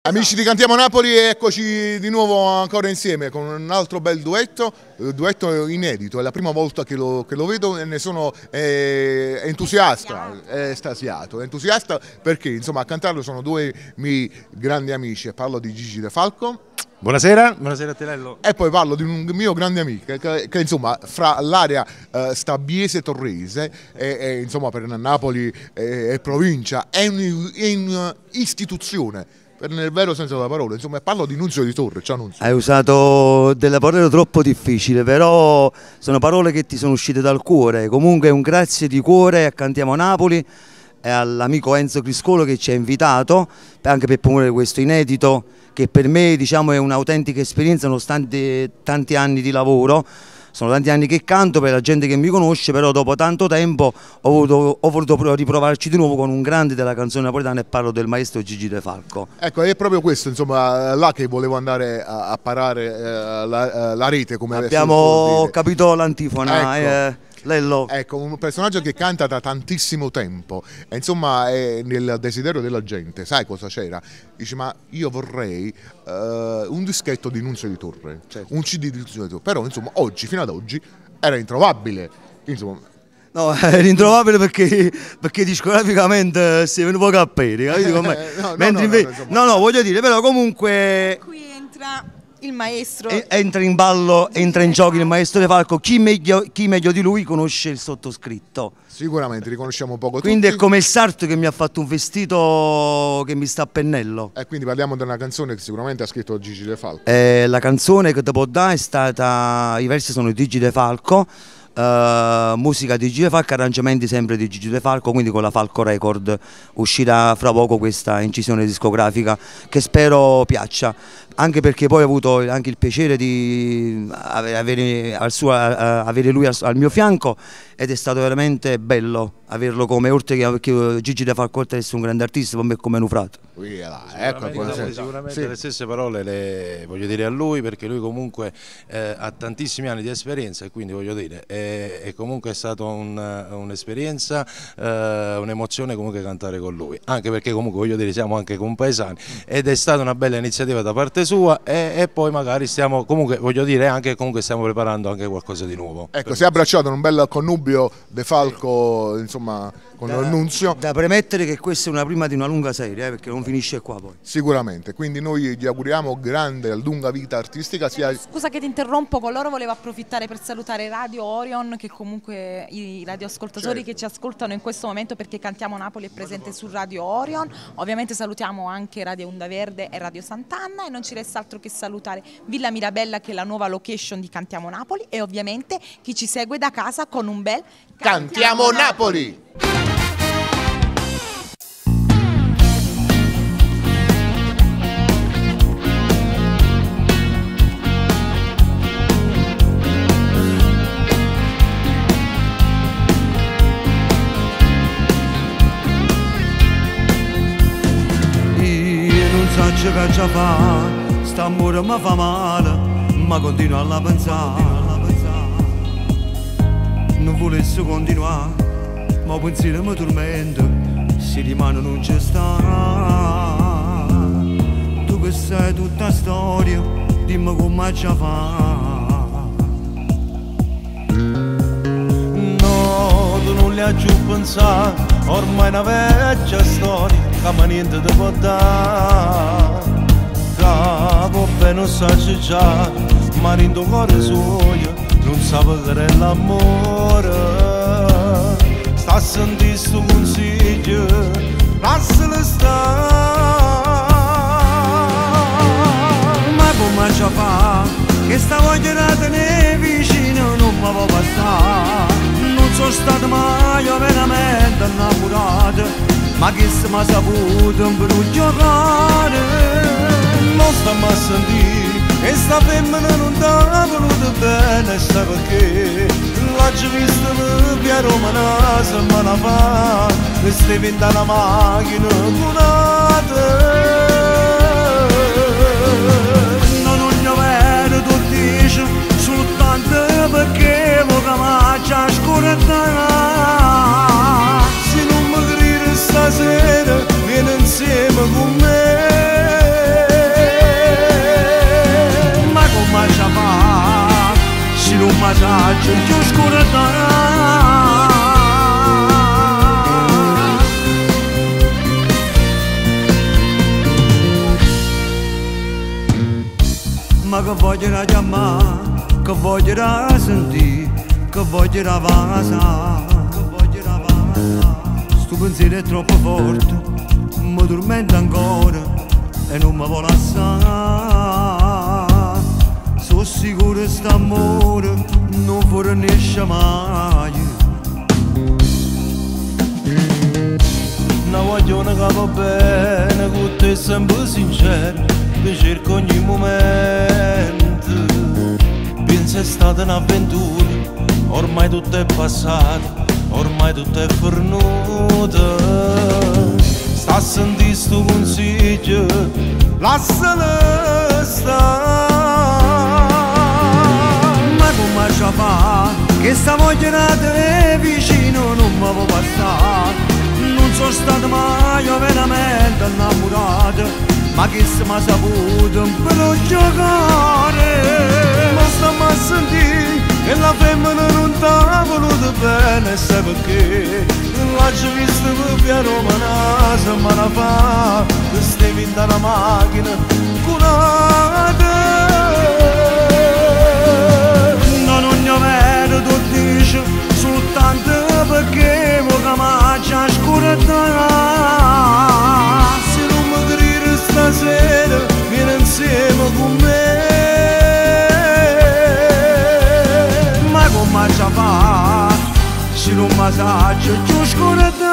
Amici di Cantiamo Napoli, eccoci di nuovo ancora insieme con un altro bel duetto inedito. È la prima volta che lo vedo e ne sono entusiasta, estasiato, entusiasta perché insomma a cantarlo sono due miei grandi amici. Parlo di Gigi De Falco. Buonasera, buonasera a Telello. E poi parlo di un mio grande amico che insomma fra l'area Stabiese-Torrese e insomma per Napoli e provincia è un'istituzione. Nel vero senso della parola, insomma, parlo di Nunzio Di Torre. Ciao Nunzio. Hai usato delle parole troppo difficili, però sono parole che ti sono uscite dal cuore. Comunque un grazie di cuore a Cantiamo Napoli e all'amico Enzo Criscolo che ci ha invitato anche per promuovere questo inedito che per me diciamo è un'autentica esperienza nonostante tanti anni di lavoro. Sono tanti anni che canto per la gente che mi conosce, però dopo tanto tempo ho voluto riprovarci di nuovo con un grande della canzone napoletana e parlo del maestro Gigi De Falco. Ecco, è proprio questo, insomma, là che volevo andare a parare la rete, come abbiamo capito l'antifona. Ecco. Lello. Ecco, un personaggio che canta da tantissimo tempo e insomma è nel desiderio della gente. Sai cosa c'era? Dice, ma io vorrei un dischetto di Nunzio Di Torre, certo. Un CD di Nunzio Di Torre, però insomma oggi, fino ad oggi, era introvabile. Insomma, no, è introvabile perché discograficamente si è venuto poco a peri, capito? No, voglio dire, però comunque qui entra il maestro. Entra in gioco il maestro De Falco. Chi meglio di lui conosce il sottoscritto? Sicuramente riconosciamo poco quindi tutti. È come il sarto che mi ha fatto un vestito che mi sta a pennello. E quindi parliamo di una canzone che sicuramente ha scritto Gigi De Falco. La canzone che dopo è stata, i versi sono di Gigi De Falco, musica di Gigi De Falco, arrangiamenti sempre di Gigi De Falco, quindi con la Falco Record uscirà fra poco questa incisione discografica che spero piaccia, anche perché poi ho avuto anche il piacere di avere lui al mio fianco ed è stato veramente bello averlo come, oltre che Gigi De Falco oltre ad essere un grande artista, per me come un fratello. Sicuramente le stesse parole voglio dire a lui, perché lui comunque ha tantissimi anni di esperienza e quindi voglio dire è comunque stata un'esperienza, un'emozione comunque cantare con lui, anche perché comunque voglio dire siamo anche compaesani ed è stata una bella iniziativa da parte sua e poi magari stiamo comunque voglio dire anche comunque stiamo preparando anche qualcosa di nuovo. Ecco, si è abbracciato in un bel connubio De Falco insomma con Nunzio. Da premettere che questa è una prima di una lunga serie perché non finisce qua poi. Sicuramente, quindi noi gli auguriamo grande lunga vita artistica. Scusa che ti interrompo, con loro volevo approfittare per salutare Radio Orion, che comunque i radioascoltatori che ci ascoltano in questo momento, perché Cantiamo Napoli è presente su Radio Orion. Ovviamente salutiamo anche Radio Onda Verde e Radio Sant'Anna e non ci resta altro che salutare Villa Mirabella, che è la nuova location di Cantiamo Napoli, e ovviamente chi ci segue da casa con un bel Cantiamo Napoli! Che già fa, sta amore mi fa male, ma continua a pensare. Non volessi continuare, ma pensiero mi tormenta, se di mano non c'è sta. Tu che sai tutta storia, dimmi come già fa. No, tu non li hai più pensato, ormai è una vecchia storia, che ma niente ti può dare. Capo bene sai già, ma in tuo cuore suo non sape che è l'amore. Sta a sentire sto consiglio, lascialo stare. Ma come ci fa, che sta voglia di tenere vicino non mi può passare. Non sono stato mai veramente innamorato, ma che se mi ha saputo un brutto giocare. Non stiamo a sentire e sta femmina non t'ha voluto bene, sai perché? L'ho vista via Roma una settimana fa e stai in una macchina con non ne vedo, tu dici soltanto perché voglio mangiare scorta. Se non mi credi stasera vieni insieme con me. mamma che voglio chiamare, che voglio sentire, che voglio vasare, che voglio vasare. Sto pensiero è troppo forte, mi tormenta ancora e non mi vuole assare. Sono sicuro che st'amore non fornisce mai. Una guagliona che va bene, con te sempre sincero, ti cerco ogni momento. Penso è stata un'avventura, ormai tutto è passato, ormai tutto è fornuto. Sta a sentire sto consiglio, lasciala stare. Ma come ci fa? Che sta voglia te vicino non mi può passare. Non sono stato mai veramente innamorato, ma che se mi ha saputo per non giocare. Ma stiamo a sentire che la femmina non t'ha voluto bene, sai perché? Non l'ho vista piano una settimana fa, che stavi in una macchina curata. No, non ne vedo, tu dici, soltanto perché vuoi che mi ci scurata. Se non mi credi stasera, vieni insieme con me. Ma come ci fa? Se non mi sa, ci scurata.